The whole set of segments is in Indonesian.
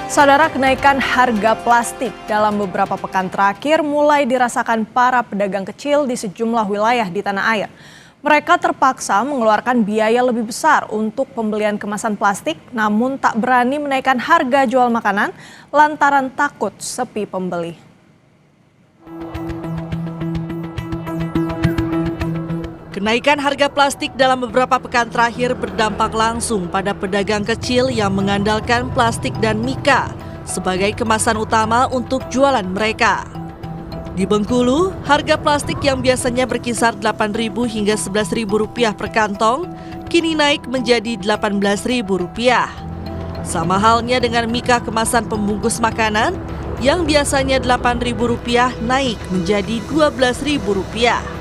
Saudara, kenaikan harga plastik dalam beberapa pekan terakhir mulai dirasakan para pedagang kecil di sejumlah wilayah di tanah air. Mereka terpaksa mengeluarkan biaya lebih besar untuk pembelian kemasan plastik, namun tak berani menaikkan harga jual makanan lantaran takut sepi pembeli. Kenaikan harga plastik dalam beberapa pekan terakhir berdampak langsung pada pedagang kecil yang mengandalkan plastik dan mika sebagai kemasan utama untuk jualan mereka. Di Bengkulu, harga plastik yang biasanya berkisar Rp8.000 hingga Rp11.000 per kantong kini naik menjadi Rp18.000. Sama halnya dengan mika kemasan pembungkus makanan yang biasanya Rp8.000 naik menjadi Rp12.000.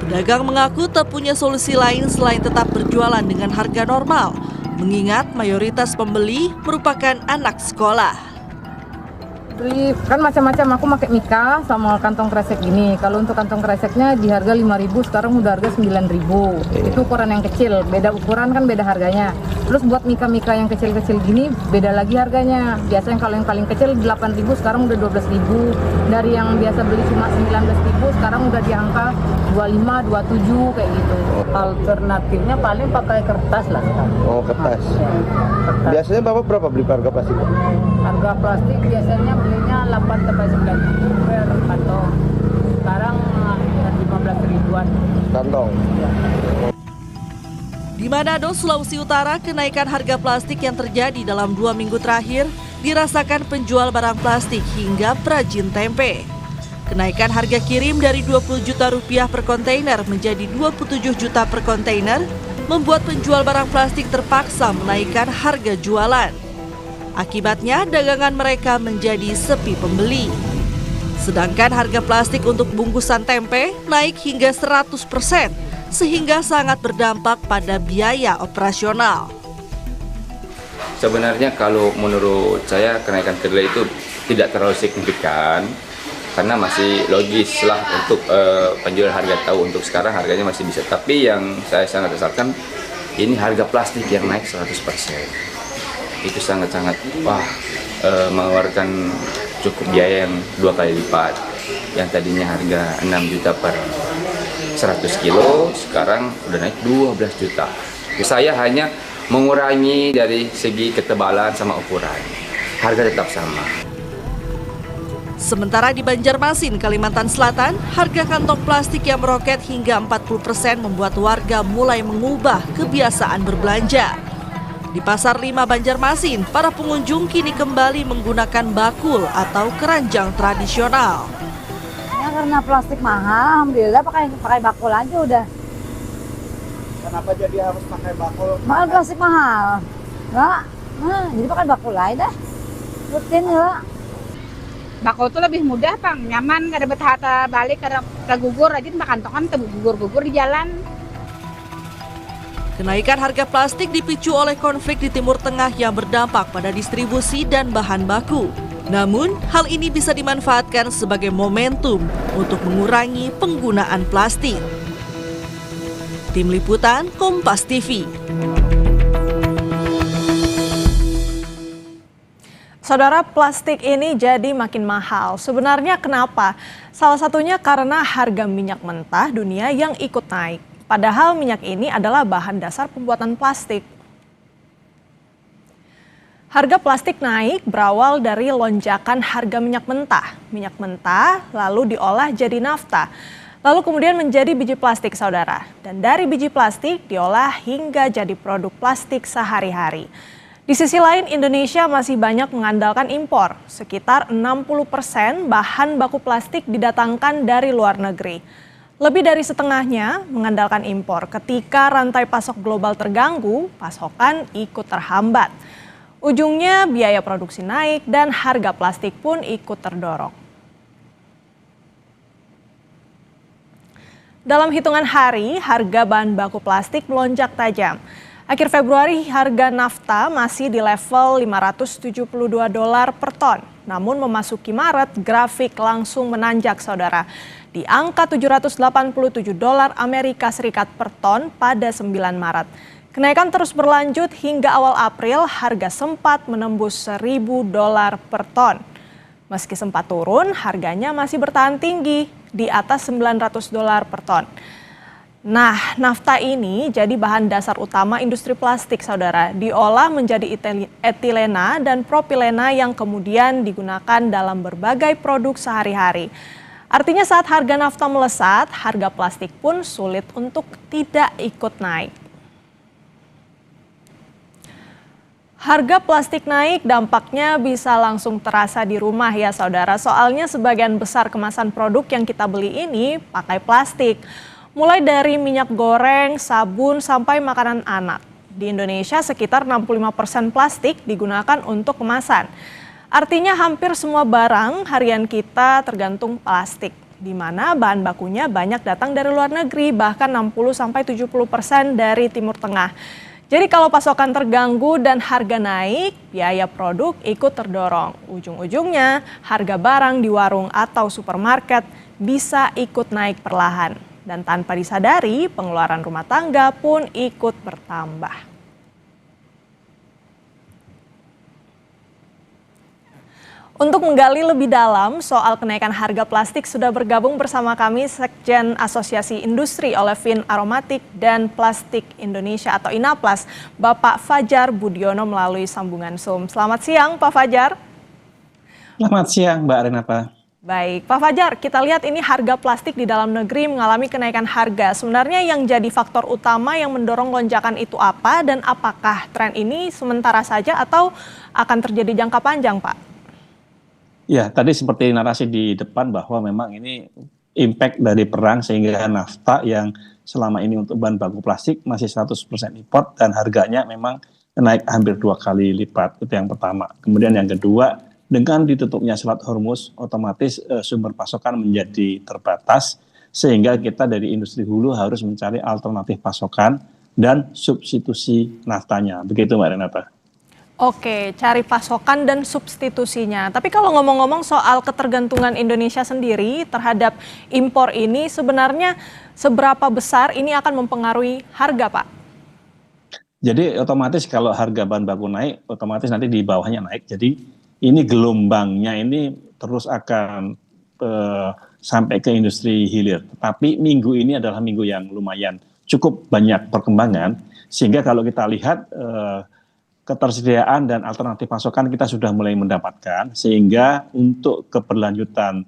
Pedagang mengaku tak punya solusi lain selain tetap berjualan dengan harga normal, mengingat mayoritas pembeli merupakan anak sekolah. Beli kan macam-macam, aku pakai mika sama kantong kresek gini. Kalau untuk kantong kreseknya di harga 5.000, sekarang udah harga 9.000. Itu ukuran yang kecil, beda ukuran kan beda harganya. Terus buat mika-mika yang kecil-kecil gini beda lagi harganya. Biasanya kalau yang paling kecil 8.000, sekarang udah 12.000. Dari yang biasa beli cuma 19.000, sekarang udah di angka 25, 27 kayak gitu. Alternatifnya paling pakai kertas lah. Oh, kertas. Ya, kertas. Biasanya Bapak berapa beli harga plastik? Harga plastik biasanya belinya 8-9 per kantong. Sekarang 15 ribuan. Kantong. Ya. Di Manado, Sulawesi Utara, kenaikan harga plastik yang terjadi dalam 2 minggu terakhir dirasakan penjual barang plastik hingga perajin tempe. Kenaikan harga kirim dari Rp20 juta per kontainer menjadi Rp27 juta per kontainer membuat penjual barang plastik terpaksa menaikkan harga jualan. Akibatnya dagangan mereka menjadi sepi pembeli. Sedangkan harga plastik untuk bungkusan tempe naik hingga 100%, sehingga sangat berdampak pada biaya operasional. Sebenarnya kalau menurut saya kenaikan kedelai itu tidak terlalu signifikan, karena masih logis lah untuk penjual harga tahu untuk sekarang harganya masih bisa. Tapi yang saya sangat sesalkan ini harga plastik yang naik 100%. Itu sangat-sangat mengeluarkan cukup biaya yang 2 kali lipat. Yang tadinya harga 6 juta per 100 kilo, sekarang udah naik 12 juta. Saya hanya mengurangi dari segi ketebalan sama ukuran. Harga tetap sama. Sementara di Banjarmasin, Kalimantan Selatan, harga kantong plastik yang meroket hingga 40% membuat warga mulai mengubah kebiasaan berbelanja. Di Pasar 5 Banjarmasin, para pengunjung kini kembali menggunakan bakul atau keranjang tradisional. Ya karena plastik mahal, alhamdulillah pakai bakul aja udah. Kenapa jadi harus pakai bakul? Mahal plastik mahal. Enggak, jadi pakai bakul aja dah. Rutin ya. Bakul tuh lebih mudah, Bang. Nyaman, kada betahata balik, kada gugur aja makan tongan gugur-gugur di jalan. Kenaikan harga plastik dipicu oleh konflik di Timur Tengah yang berdampak pada distribusi dan bahan baku. Namun, hal ini bisa dimanfaatkan sebagai momentum untuk mengurangi penggunaan plastik. Tim Liputan Kompas TV. Saudara, plastik ini jadi makin mahal. Sebenarnya kenapa? Salah satunya karena harga minyak mentah dunia yang ikut naik. Padahal minyak ini adalah bahan dasar pembuatan plastik. Harga plastik naik berawal dari lonjakan harga minyak mentah. Minyak mentah lalu diolah jadi nafta, lalu kemudian menjadi biji plastik, saudara. Dan dari biji plastik diolah hingga jadi produk plastik sehari-hari. Di sisi lain, Indonesia masih banyak mengandalkan impor. Sekitar 60% bahan baku plastik didatangkan dari luar negeri. Lebih dari setengahnya mengandalkan impor. Ketika rantai pasok global terganggu, pasokan ikut terhambat. Ujungnya biaya produksi naik dan harga plastik pun ikut terdorong. Dalam hitungan hari, harga bahan baku plastik melonjak tajam. Akhir Februari, harga nafta masih di level $572 per ton. Namun memasuki Maret, grafik langsung menanjak, saudara. Di angka $787 Amerika Serikat per ton pada 9 Maret. Kenaikan terus berlanjut hingga awal April, harga sempat menembus $1.000 per ton. Meski sempat turun, harganya masih bertahan tinggi di atas $900 per ton. Nah, nafta ini jadi bahan dasar utama industri plastik, saudara. Diolah menjadi etilena dan propilena yang kemudian digunakan dalam berbagai produk sehari-hari. Artinya saat harga nafta melesat, harga plastik pun sulit untuk tidak ikut naik. Harga plastik naik dampaknya bisa langsung terasa di rumah ya saudara. Soalnya sebagian besar kemasan produk yang kita beli ini pakai plastik. Mulai dari minyak goreng, sabun, sampai makanan anak. Di Indonesia sekitar 65% plastik digunakan untuk kemasan. Artinya hampir semua barang harian kita tergantung plastik. Di mana bahan bakunya banyak datang dari luar negeri, bahkan 60-70% dari Timur Tengah. Jadi kalau pasokan terganggu dan harga naik, biaya produk ikut terdorong. Ujung-ujungnya harga barang di warung atau supermarket bisa ikut naik perlahan. Dan tanpa disadari, pengeluaran rumah tangga pun ikut bertambah. Untuk menggali lebih dalam soal kenaikan harga plastik sudah bergabung bersama kami Sekjen Asosiasi Industri Olefin Aromatik dan Plastik Indonesia atau INAPLAS, Bapak Fajar Budiono melalui sambungan Zoom. Selamat siang Pak Fajar. Selamat siang Mbak Renata. Baik, Pak Fajar, kita lihat ini harga plastik di dalam negeri mengalami kenaikan harga. Sebenarnya yang jadi faktor utama yang mendorong lonjakan itu apa dan apakah tren ini sementara saja atau akan terjadi jangka panjang, Pak? Ya, tadi seperti narasi di depan bahwa memang ini impact dari perang sehingga nafta yang selama ini untuk bahan baku plastik masih 100% import dan harganya memang naik hampir 2 kali lipat. Itu yang pertama. Kemudian yang kedua, dengan ditutupnya Selat Hormuz, otomatis sumber pasokan menjadi terbatas sehingga kita dari industri hulu harus mencari alternatif pasokan dan substitusi naftanya. Begitu Mbak Renata. Oke, cari pasokan dan substitusinya. Tapi kalau ngomong-ngomong soal ketergantungan Indonesia sendiri terhadap impor ini, sebenarnya seberapa besar ini akan mempengaruhi harga, Pak? Jadi otomatis kalau harga bahan baku naik, otomatis nanti di bawahnya naik. Jadi ini gelombangnya ini terus akan sampai ke industri hilir. Tapi minggu ini adalah minggu yang lumayan cukup banyak perkembangan, sehingga kalau kita lihat ketersediaan dan alternatif pasokan kita sudah mulai mendapatkan, sehingga untuk keberlanjutan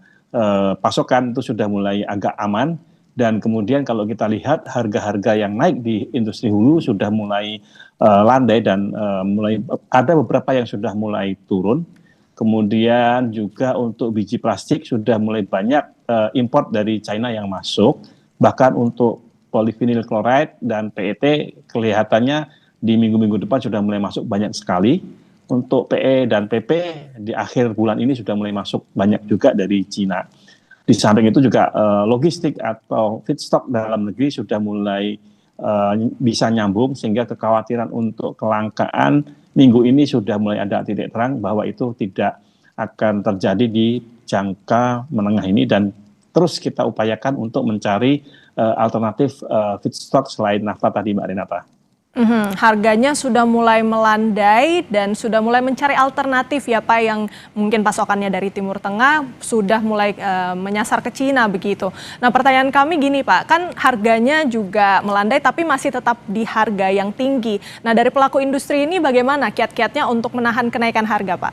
pasokan itu sudah mulai agak aman. Dan kemudian kalau kita lihat harga-harga yang naik di industri hulu sudah mulai landai dan mulai ada beberapa yang sudah mulai turun. Kemudian juga untuk biji plastik sudah mulai banyak import dari China yang masuk. Bahkan untuk polyvinyl chloride dan PET kelihatannya di minggu-minggu depan sudah mulai masuk banyak sekali. Untuk PE dan PP di akhir bulan ini sudah mulai masuk banyak juga dari Cina. Di samping itu juga logistik atau feedstock dalam negeri sudah mulai bisa nyambung, sehingga kekhawatiran untuk kelangkaan minggu ini sudah mulai ada titik terang bahwa itu tidak akan terjadi di jangka menengah ini, dan terus kita upayakan untuk mencari alternatif feedstock selain nafta tadi Mbak Renata. Harganya sudah mulai melandai dan sudah mulai mencari alternatif ya Pak, yang mungkin pasokannya dari Timur Tengah sudah mulai menyasar ke Cina begitu. Nah pertanyaan kami gini Pak, kan harganya juga melandai tapi masih tetap di harga yang tinggi. Nah dari pelaku industri ini bagaimana kiat-kiatnya untuk menahan kenaikan harga Pak?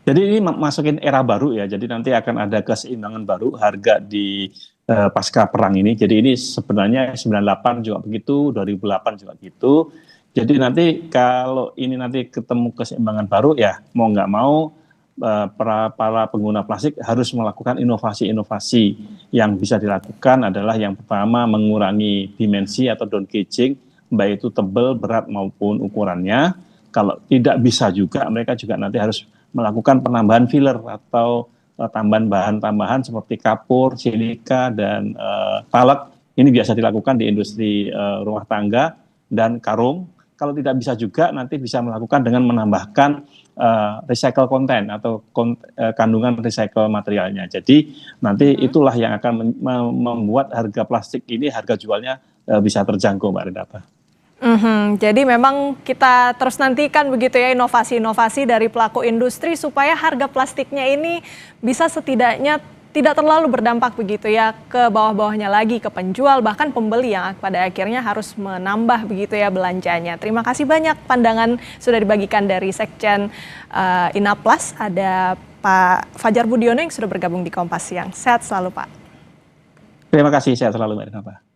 Jadi ini masukin era baru ya, jadi nanti akan ada keseimbangan baru harga di pasca perang ini. Jadi ini sebenarnya 98 juga begitu, 2008 juga gitu. Jadi nanti kalau ini nanti ketemu keseimbangan baru ya mau nggak mau para pengguna plastik harus melakukan inovasi-inovasi. Yang bisa dilakukan adalah yang pertama mengurangi dimensi atau down gauging, baik itu tebal, berat maupun ukurannya. Kalau tidak bisa juga mereka juga nanti harus melakukan penambahan filler atau tambahan bahan tambahan seperti kapur, silika, dan talet. Ini biasa dilakukan di industri rumah tangga dan karung. Kalau tidak bisa juga nanti bisa melakukan dengan menambahkan recycle content atau kandungan recycle materialnya. Jadi nanti itulah yang akan membuat harga plastik ini harga jualnya bisa terjangkau Mbak Renata. Jadi memang kita terus nantikan begitu ya inovasi-inovasi dari pelaku industri supaya harga plastiknya ini bisa setidaknya tidak terlalu berdampak begitu ya ke bawah-bawahnya lagi, ke penjual bahkan pembeli yang pada akhirnya harus menambah begitu ya belanjanya. Terima kasih banyak pandangan sudah dibagikan dari Sekjen Inaplas. Ada Pak Fajar Budiono yang sudah bergabung di Kompas Siang. Sehat selalu Pak. Terima kasih, sehat selalu Mbak Rinova.